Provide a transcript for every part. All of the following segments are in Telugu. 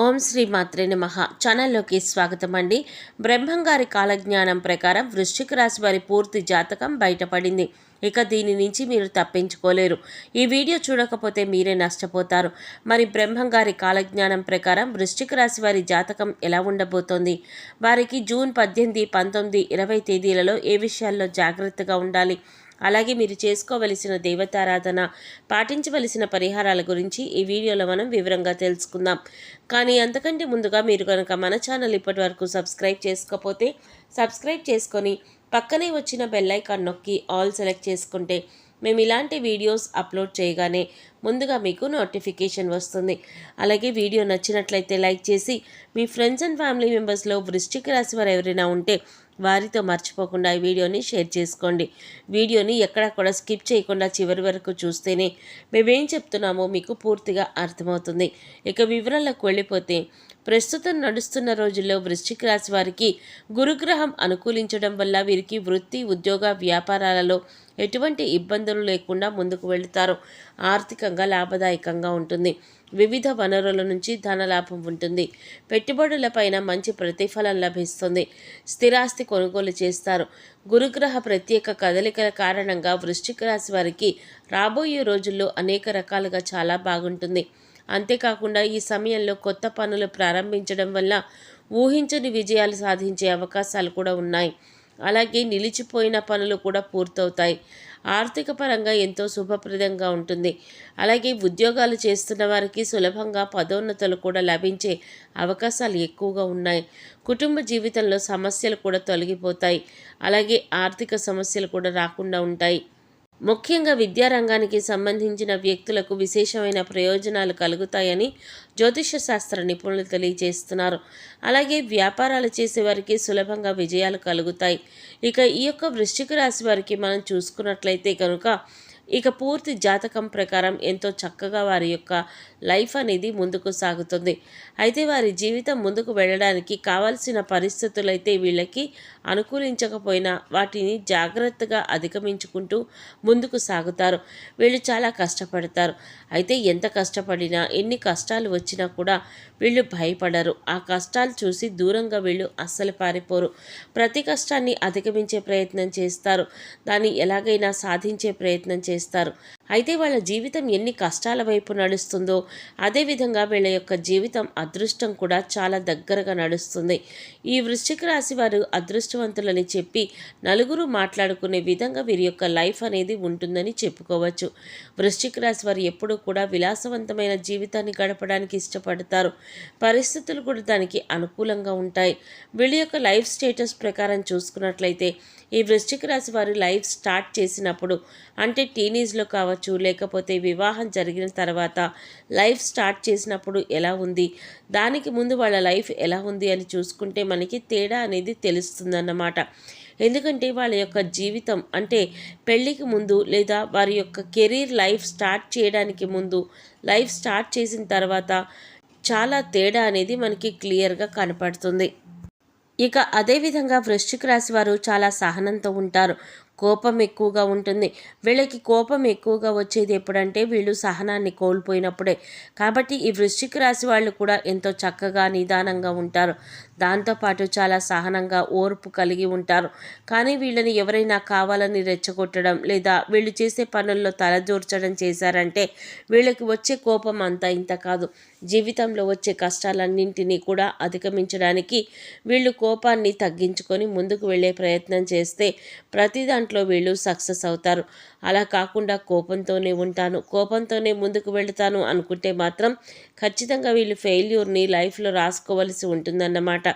ఓం శ్రీ మాత్రే నమః. ఛానల్లోకి స్వాగతం అండి. బ్రహ్మంగారి కాలజ్ఞానం ప్రకారం వృశ్చిక రాశి వారి పూర్తి జాతకం బయటపడింది. ఇక దీని నుంచి మీరు తప్పించుకోలేరు. ఈ వీడియో చూడకపోతే మీరే నష్టపోతారు. మరి బ్రహ్మంగారి కాలజ్ఞానం ప్రకారం వృశ్చిక రాశి వారి జాతకం ఎలా ఉండబోతోంది, వారికి జూన్ 18, 19, 20 తేదీలలో ఏ విషయాల్లో జాగ్రత్తగా ఉండాలి, అలాగే మీరు చేసుకోవలసిన దేవతారాధన, పాటించవలసిన పరిహారాల గురించి ఈ వీడియోలో మనం వివరంగా తెలుసుకుందాం. కానీ అంతకంటే ముందుగా మీరు కనుక మన ఛానల్ ఇప్పటి వరకు సబ్స్క్రైబ్ చేసుకోకపోతే సబ్స్క్రైబ్ చేసుకొని పక్కనే వచ్చిన బెల్ ఐకాన్ నొక్కి ఆల్ సెలెక్ట్ చేసుకుంటే మేము ఇలాంటి వీడియోస్ అప్లోడ్ చేయగానే ముందుగా మీకు నోటిఫికేషన్ వస్తుంది. అలాగే వీడియో నచ్చినట్లయితే లైక్ చేసి మీ ఫ్రెండ్స్ అండ్ ఫ్యామిలీ మెంబర్స్లో వృశ్చిక రాశి వారు ఎవరైనా ఉంటే వారితో మర్చిపోకుండా ఈ వీడియోని షేర్ చేసుకోండి. వీడియోని ఎక్కడా కూడా స్కిప్ చేయకుండా చివరి వరకు చూస్తేనే మేమేం చెప్తున్నామో మీకు పూర్తిగా అర్థమవుతుంది. ఇక వివరాలకు వెళ్ళిపోతే, ప్రస్తుతం నడుస్తున్న రోజుల్లో వృశ్చిక రాశి వారికి గురుగ్రహం అనుకూలించడం వల్ల వీరికి వృత్తి, ఉద్యోగ, వ్యాపారాలలో ఎటువంటి ఇబ్బందులు లేకుండా ముందుకు వెళుతారు. ఆర్థికంగా లాభదాయకంగా ఉంటుంది. వివిధ వనరుల నుంచి ధనలాభం ఉంటుంది. పెట్టుబడులపైన మంచి ప్రతిఫలం లభిస్తుంది. స్థిరాస్తి కొనుగోలు చేస్తారు. గురుగ్రహ ప్రత్యేక కదలికల కారణంగా వృశ్చిక రాశి వారికి రాబోయే రోజుల్లో అనేక రకాలుగా చాలా బాగుంటుంది. అంతేకాకుండా ఈ సమయంలో కొత్త పనులు ప్రారంభించడం వల్ల ఊహించని విజయాలు సాధించే అవకాశాలు కూడా ఉన్నాయి. అలాగే నిలిచిపోయిన పనులు కూడా పూర్తవుతాయి. ఆర్థిక పరంగా ఎంతో శుభప్రదంగా ఉంటుంది. అలాగే ఉద్యోగాలు చేస్తున్న వారికి సులభంగా పదోన్నతులు కూడా లభించే అవకాశాలు ఎక్కువగా ఉన్నాయి. కుటుంబ జీవితంలో సమస్యలు కూడా తొలగిపోతాయి. అలాగే ఆర్థిక సమస్యలు కూడా రాకుండా ఉంటాయి. ముఖ్యంగా విద్యారంగానికి సంబంధించిన వ్యక్తులకు విశేషమైన ప్రయోజనాలు కలుగుతాయని జ్యోతిష శాస్త్ర నిపుణులు తెలియజేస్తున్నారు. అలాగే వ్యాపారాలు చేసేవారికి సులభంగా విజయాలు కలుగుతాయి. ఇక ఈ యొక్క వృశ్చిక రాశి వారికి మనం చూసుకున్నట్లయితే కనుక ఇక పూర్తి జాతకం ప్రకారం ఎంతో చక్కగా వారి యొక్క లైఫ్ అనేది ముందుకు సాగుతుంది. అయితే వారి జీవితం ముందుకు వెళ్ళడానికి కావాల్సిన పరిస్థితులు అయితే వీళ్ళకి అనుకూలించకపోయినా వాటిని జాగ్రత్తగా అధిగమించుకుంటూ ముందుకు సాగుతారు. వీళ్ళు చాలా కష్టపడతారు. అయితే ఎంత కష్టపడినా, ఎన్ని కష్టాలు వచ్చినా కూడా వీళ్ళు భయపడరు. ఆ కష్టాలు చూసి దూరంగా వీళ్ళు అస్సలు పారిపోరు. ప్రతి కష్టాన్ని అధిగమించే ప్రయత్నం చేస్తారు. దాన్ని ఎలాగైనా సాధించే ప్రయత్నం చేస్తారు. అయితే వాళ్ళ జీవితం ఎన్ని కష్టాల వైపు నడుస్తుందో అదేవిధంగా వీళ్ళ యొక్క జీవితం అదృష్టం కూడా చాలా దగ్గరగా నడుస్తుంది. ఈ వృశ్చిక రాశి వారు అదృష్టవంతులని చెప్పి నలుగురు మాట్లాడుకునే విధంగా వీరి యొక్క లైఫ్ అనేది ఉంటుందని చెప్పుకోవచ్చు. వృశ్చిక రాశి వారు ఎప్పుడూ కూడా విలాసవంతమైన జీవితాన్ని గడపడానికి ఇష్టపడతారు. పరిస్థితులు కూడా దానికి అనుకూలంగా ఉంటాయి. వీళ్ళ యొక్క లైఫ్ స్టేటస్ ప్రకారం చూసుకున్నట్లయితే ఈ వృశ్చిక రాశి వారు లైఫ్ స్టార్ట్ చేసినప్పుడు, అంటే టీనేజ్లో కావచ్చు, లేకపోతే వివాహం జరిగిన తర్వాత లైఫ్ స్టార్ట్ చేసినప్పుడు ఎలా ఉంది, దానికి ముందు వాళ్ళ లైఫ్ ఎలా ఉంది అని చూసుకుంటే మనకి తేడా అనేది తెలుస్తుందన్నమాట. ఎందుకంటే వాళ్ళ యొక్క జీవితం అంటే పెళ్ళికి ముందు లేదా వారి యొక్క కెరీర్ లైఫ్ స్టార్ట్ చేయడానికి ముందు, లైఫ్ స్టార్ట్ చేసిన తర్వాత చాలా తేడా అనేది మనకి క్లియర్గా కనపడుతుంది. ఇక అదేవిధంగా వృశ్చిక రాశి వారు చాలా సహనంతో ఉంటారు. కోపం ఎక్కువగా ఉంటుంది. వీళ్ళకి కోపం ఎక్కువగా వచ్చేది ఎప్పుడంటే వీళ్ళు సహనాన్ని కోల్పోయినప్పుడే. కాబట్టి ఈ వృశ్చిక రాశి వాళ్ళు కూడా ఎంతో చక్కగా నిదానంగా ఉంటారు. దాంతోపాటు చాలా సహనంగా ఓర్పు కలిగి ఉంటారు. కానీ వీళ్ళని ఎవరైనా కావాలని రెచ్చగొట్టడం లేదా వీళ్ళు చేసే పనుల్లో తలదూర్చడం చేశారంటే వీళ్ళకి వచ్చే కోపం అంతా ఇంత కాదు. జీవితంలో వచ్చే కష్టాలన్నింటినీ కూడా అధిగమించడానికి వీళ్ళు కోపాన్ని తగ్గించుకొని ముందుకు వెళ్ళే ప్రయత్నం చేస్తే ప్రతి దాంట్లో వీళ్ళు సక్సెస్ అవుతారు. అలా కాకుండా కోపంతోనే ముందుకు వెళతాను అనుకుంటే మాత్రం ఖచ్చితంగా వీళ్ళు ఫెయిల్యూర్ని లైఫ్లో రాసుకోవలసి ఉంటుందన్నమాట.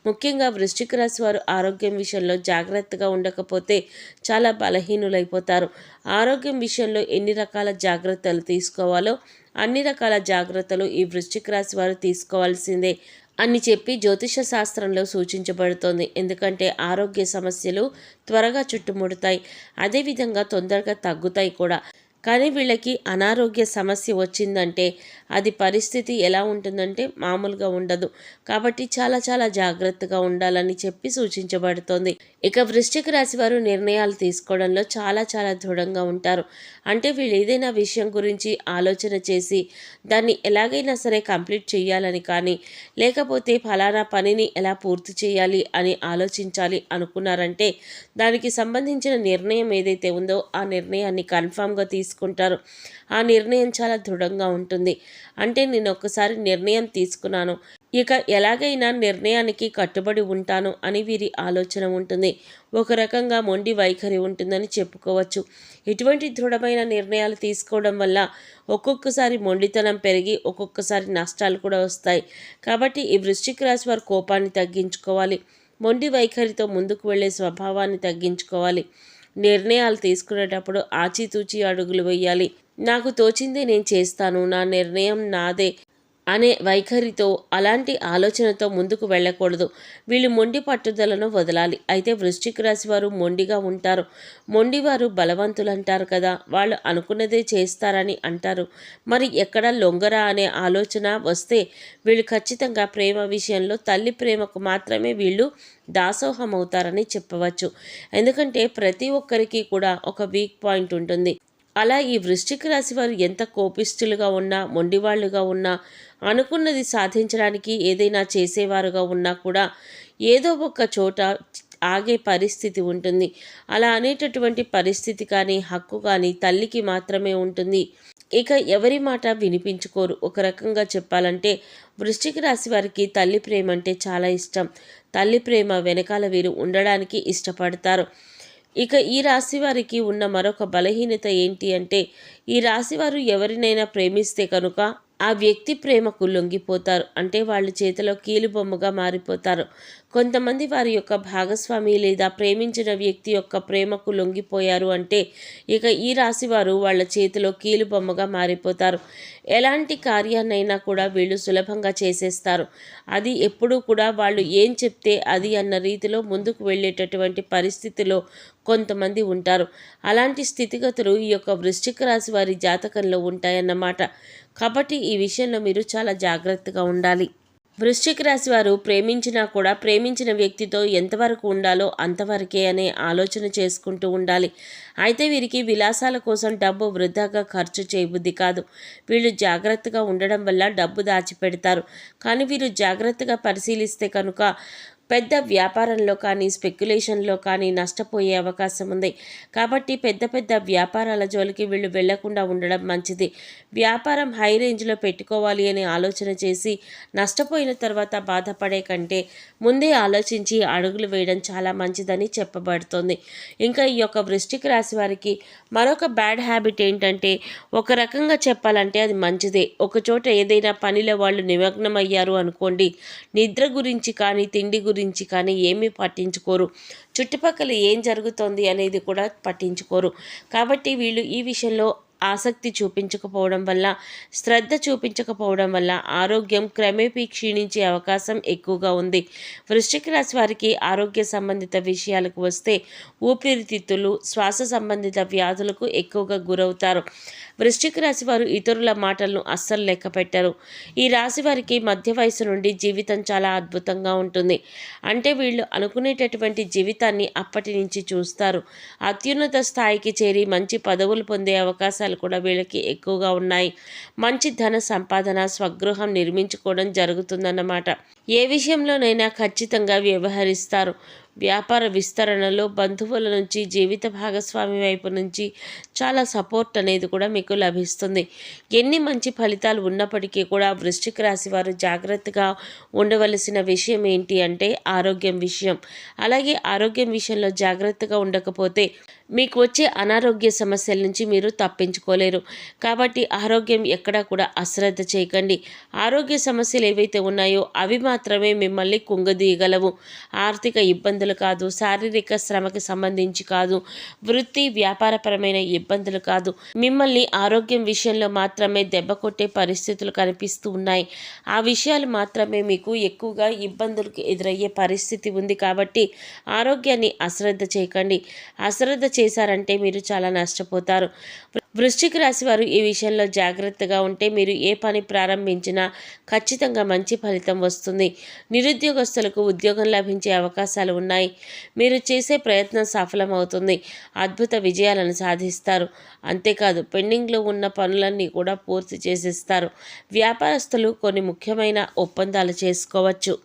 ముఖ్యంగా వృశ్చిక రాశి వారు ఆరోగ్యం విషయంలో జాగ్రత్తగా ఉండకపోతే చాలా బలహీనులైపోతారు. ఆరోగ్యం విషయంలో ఎన్ని రకాల జాగ్రత్తలు తీసుకోవాలో అన్ని రకాల జాగ్రత్తలు ఈ వృశ్చిక రాశి వారు తీసుకోవాల్సిందే అని చెప్పి జ్యోతిష శాస్త్రంలో సూచించబడుతోంది. ఎందుకంటే ఆరోగ్య సమస్యలు త్వరగా చుట్టుముడతాయి, అదేవిధంగా తొందరగా తగ్గుతాయి కూడా. కానీ వీళ్ళకి అనారోగ్య సమస్య వచ్చిందంటే అది పరిస్థితి ఎలా ఉంటుందంటే మామూలుగా ఉండదు. కాబట్టి చాలా చాలా జాగ్రత్తగా ఉండాలని చెప్పి సూచించబడుతోంది. ఇక వృశ్చిక రాశి వారు నిర్ణయాలు తీసుకోవడంలో చాలా చాలా దృఢంగా ఉంటారు. అంటే వీళ్ళు ఏదైనా విషయం గురించి ఆలోచన చేసి దాన్ని ఎలాగైనా సరే కంప్లీట్ చేయాలని కానీ, లేకపోతే ఫలానా పనిని ఎలా పూర్తి చేయాలి అని ఆలోచించాలి అనుకున్నారంటే దానికి సంబంధించిన నిర్ణయం ఏదైతే ఉందో ఆ నిర్ణయాన్ని కన్ఫామ్గా తీసుకుంటారు. ఆ నిర్ణయం చాలా దృఢంగా ఉంటుంది. అంటే నేను ఒక్కసారి నిర్ణయం తీసుకున్నాను, ఇక ఎలాగైనా నిర్ణయానికి కట్టుబడి ఉంటాను అని వీరి ఆలోచన ఉంటుంది. ఒక రకంగా మొండి వైఖరి ఉంటుందని చెప్పుకోవచ్చు. ఇటువంటి దృఢమైన నిర్ణయాలు తీసుకోవడం వల్ల ఒక్కొక్కసారి మొండితనం పెరిగి ఒక్కొక్కసారి నష్టాలు కూడా వస్తాయి. కాబట్టి ఈ వృశ్చిక రాశి వారు కోపాన్ని తగ్గించుకోవాలి. మొండి వైఖరితో ముందుకు వెళ్ళే స్వభావాన్ని తగ్గించుకోవాలి. నిర్ణయాలు తీసుకునేటప్పుడు ఆచితూచి అడుగులు వేయాలి. నాకు తోచిందే నేను చేస్తాను, నా నిర్ణయం నాదే అనే వైఖరితో, అలాంటి ఆలోచనతో ముందుకు వెళ్ళకూడదు. వీళ్ళు మొండి పట్టుదలను వదలాలి. అయితే వృశ్చిక రాశి వారు మొండిగా ఉంటారు. మొండివారు బలవంతులు అంటారు కదా, వాళ్ళు అనుకున్నదే చేస్తారని అంటారు. మరి ఎక్కడ లొంగరా అనే ఆలోచన వస్తే వీళ్ళు ఖచ్చితంగా ప్రేమ విషయంలో తల్లి ప్రేమకు మాత్రమే వీళ్ళు దాసోహం అవుతారని చెప్పవచ్చు. ఎందుకంటే ప్రతి ఒక్కరికి కూడా ఒక వీక్ పాయింట్ ఉంటుంది. అలా ఈ వృశ్చిక రాశి వారు ఎంత కోపిష్ఠులుగా ఉన్నా, మొండివాళ్లుగా ఉన్నా, అనుకున్నది సాధించడానికి ఏదైనా చేసేవారుగా ఉన్నా కూడా ఏదో ఒక చోట ఆగే పరిస్థితి ఉంటుంది. అలా అనేటటువంటి పరిస్థితి కానీ, హక్కు కానీ తల్లికి మాత్రమే ఉంటుంది. ఇక ఎవరి మాట వినిపించుకోరు. ఒక రకంగా చెప్పాలంటే వృశ్చిక రాశి వారికి తల్లి ప్రేమ అంటే చాలా ఇష్టం. తల్లి ప్రేమ వెనకాల వీరు ఉండడానికి ఇష్టపడతారు. ఇక ఈ రాశి వారికి ఉన్న మరొక బలహీనత ఏంటి అంటే, ఈ రాశివారు ఎవరినైనా ప్రేమిస్తే కనుక ఆ వ్యక్తి ప్రేమకు లొంగిపోతారు. అంటే వాళ్ళ చేతిలో కీలుబొమ్మగా మారిపోతారు. కొంతమంది వారి యొక్క భాగస్వామి లేదా ప్రేమించిన వ్యక్తి యొక్క ప్రేమకు లొంగిపోయారు అంటే ఇక ఈ రాశి వారు వాళ్ళ చేతిలో కీలుబొమ్మగా మారిపోతారు. ఎలాంటి కార్యాన్నైనా కూడా వీళ్ళు సులభంగా చేసేస్తారు. అది ఎప్పుడూ కూడా వాళ్ళు ఏం చెప్తే అది అన్న రీతిలో ముందుకు వెళ్ళేటటువంటి పరిస్థితిలో కొంతమంది ఉంటారు. అలాంటి స్థితిగతులు ఈ యొక్క వృశ్చిక రాశి వారి జాతకంలో ఉంటాయన్నమాట. కాబట్టి ఈ విషయంలో మీరు చాలా జాగ్రత్తగా ఉండాలి. వృశ్చిక రాశి వారు ప్రేమించినా కూడా ప్రేమించిన వ్యక్తితో ఎంతవరకు ఉండాలో అంతవరకే అనే ఆలోచన చేసుకుంటూ ఉండాలి. అయితే వీరికి విలాసాల కోసం డబ్బు వృధాగా ఖర్చు చేయబుద్ధి కాదు. వీళ్ళు జాగ్రత్తగా ఉండడం వల్ల డబ్బు దాచిపెడతారు. కానీ వీరు జాగ్రత్తగా పరిశీలిస్తే కనుక పెద్ద వ్యాపారంలో కానీ స్పెక్యులేషన్లో కానీ నష్టపోయే అవకాశం ఉంది. కాబట్టి పెద్ద పెద్ద వ్యాపారాల జోలికి వీళ్ళు వెళ్లకుండా ఉండడం మంచిది. వ్యాపారం హై రేంజ్లో పెట్టుకోవాలి అనే ఆలోచన చేసి నష్టపోయిన తర్వాత బాధపడే కంటే ముందే ఆలోచించి అడుగులు వేయడం చాలా మంచిదని చెప్పబడుతోంది. ఇంకా ఈ యొక్క వృశ్చిక రాశి వారికి మరొక బ్యాడ్ హ్యాబిట్ ఏంటంటే, ఒక రకంగా చెప్పాలంటే అది మంచిదే. ఒకచోట ఏదైనా పనిలో వాళ్ళు నిమగ్నమయ్యారు అనుకోండి, నిద్ర గురించి కానీ తిండి గురించి కానీ ఏమీ పట్టించుకోరు. చుట్టుపక్కల ఏం జరుగుతోంది అనేది కూడా పట్టించుకోరు. కాబట్టి వీళ్ళు ఈ విషయంలో ఆసక్తి చూపించకపోవడం వల్ల, శ్రద్ధ చూపించకపోవడం వల్ల ఆరోగ్యం క్రమేపీ క్షీణించే అవకాశం ఎక్కువగా ఉంది. వృశ్చిక రాశి వారికి ఆరోగ్య సంబంధిత విషయాలకు వస్తే ఊపిరితిత్తులు, శ్వాస సంబంధిత వ్యాధులకు ఎక్కువగా గురవుతారు. వృశ్చిక రాశి వారు ఇతరుల మాటలను అస్సలు లెక్క పెట్టరు. ఈ రాశి వారికి మధ్య వయసు నుండి జీవితం చాలా అద్భుతంగా ఉంటుంది. అంటే వీళ్ళు అనుకునేటటువంటి జీవితాన్ని అప్పటి నుంచి చూస్తారు. అత్యున్నత స్థాయికి చేరి మంచి పదవులు పొందే అవకాశాలు కూడా వీళ్ళకి ఎక్కువగా ఉన్నాయి. మంచి ధన సంపాదన, స్వగృహం నిర్మించుకోవడం జరుగుతుందన్నమాట. ఏ విషయంలోనైనా ఖచ్చితంగా వ్యవహరిస్తారు. వ్యాపార విస్తరణలో బంధువుల నుంచి, జీవిత భాగస్వామి వైపు నుంచి చాలా సపోర్ట్ అనేది కూడా మీకు లభిస్తుంది. ఎన్ని మంచి ఫలితాలు ఉన్నప్పటికీ కూడా వృశ్చిక రాశి వారు జాగ్రత్తగా ఉండవలసిన విషయం ఏంటి అంటే ఆరోగ్యం విషయం. అలాగే ఆరోగ్యం విషయంలో జాగ్రత్తగా ఉండకపోతే మీకు వచ్చే అనారోగ్య సమస్యల నుంచి మీరు తప్పించుకోలేరు. కాబట్టి ఆరోగ్యం ఎక్కడా కూడా అశ్రద్ధ చేయకండి. ఆరోగ్య సమస్యలు ఏవైతే ఉన్నాయో అవి మాత్రమే మిమ్మల్ని కుంగదీయగలవు. ఆర్థిక ఇబ్బందులు కాదు, శారీరక శ్రమకి సంబంధించి కాదు, వృత్తి వ్యాపారపరమైన ఇబ్బందులు కాదు, మిమ్మల్ని ఆరోగ్యం విషయంలో మాత్రమే దెబ్బ కొట్టే పరిస్థితులు కనిపిస్తూ ఉన్నాయి. ఆ విషయాలు మాత్రమే మీకు ఎక్కువగా ఇబ్బందులకు ఎదురయ్యే పరిస్థితి ఉంది. కాబట్టి ఆరోగ్యాన్ని అశ్రద్ధ చేయకండి. అశ్రద్ధ చేశారంటే మీరు చాలా నష్టపోతారు. వృశ్చిక రాశి వారు ఈ విషయంలో జాగ్రత్తగా ఉంటే మీరు ఏ పని ప్రారంభించినా ఖచ్చితంగా మంచి ఫలితం వస్తుంది. నిరుద్యోగస్తులకు ఉద్యోగం లభించే అవకాశాలు ఉన్నాయి. మీరు చేసే ప్రయత్నం సఫలమవుతుంది. అద్భుత విజయాలను సాధిస్తారు. అంతేకాదు పెండింగ్లో ఉన్న పనులన్నీ కూడా పూర్తి చేసేస్తారు. వ్యాపారస్తులు కొన్ని ముఖ్యమైన ఒప్పందాలు చేసుకోవచ్చు.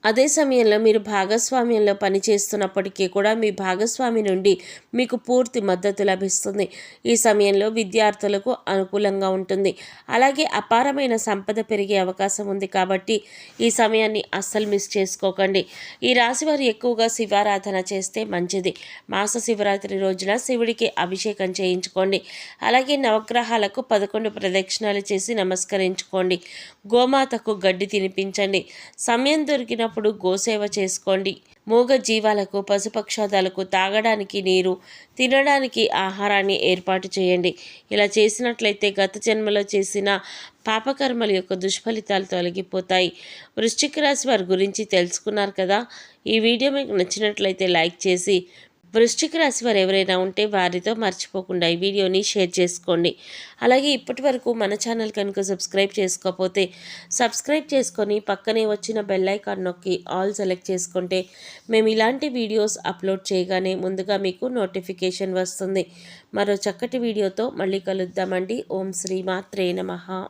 అదే సమయంలో మీరు భాగస్వామ్యంలో పనిచేస్తున్నప్పటికీ కూడా మీ భాగస్వామి నుండి మీకు పూర్తి మద్దతు లభిస్తుంది. ఈ సమయంలో విద్యార్థులకు అనుకూలంగా ఉంటుంది. అలాగే అపారమైన సంపద పెరిగే అవకాశం ఉంది కాబట్టి ఈ సమయాన్ని అస్సలు మిస్ చేసుకోకండి. ఈ రాశి వారు ఎక్కువగా శివారాధన చేస్తే మంచిది. మాస శివరాత్రి రోజున శివుడికి అభిషేకం చేయించుకోండి. అలాగే నవగ్రహాలకు 11 ప్రదక్షిణాలు చేసి నమస్కరించుకోండి. గోమాతకు గడ్డి తినిపించండి. సమయం దొరికిన గోసేవ చేసుకోండి. మూగ జీవాలకు పశుపక్షాదాలకు తాగడానికి నీరు, తినడానికి ఆహారాన్ని ఏర్పాటు చేయండి. ఇలా చేసినట్లయితే గత జన్మలో చేసిన పాపకర్మల యొక్క దుష్ఫలితాలు తొలగిపోతాయి. వృశ్చిక రాశి వారి గురించి తెలుసుకున్నారు కదా. ఈ వీడియో మీకు నచ్చినట్లయితే లైక్ చేసి వృశ్చిక రాశి వారు ఎవరైనా ఉంటే వారితో మర్చిపోకుండా ఈ వీడియోని షేర్ చేసుకోండి. అలాగే ఇప్పటి వరకు మన ఛానల్ కనుక సబ్స్క్రైబ్ చేసుకోకపోతే సబ్స్క్రైబ్ చేసుకొని పక్కనే వచ్చిన బెల్ ఐకాన్ నొక్కి ఆల్ సెలెక్ట్ చేసుకుంటే మేము ఇలాంటి వీడియోస్ అప్లోడ్ చేయగానే ముందుగా మీకు నోటిఫికేషన్ వస్తుంది. మరో చక్కటి వీడియోతో మళ్ళీ కలుద్దామండి. ఓం శ్రీ మాత్రే నమః.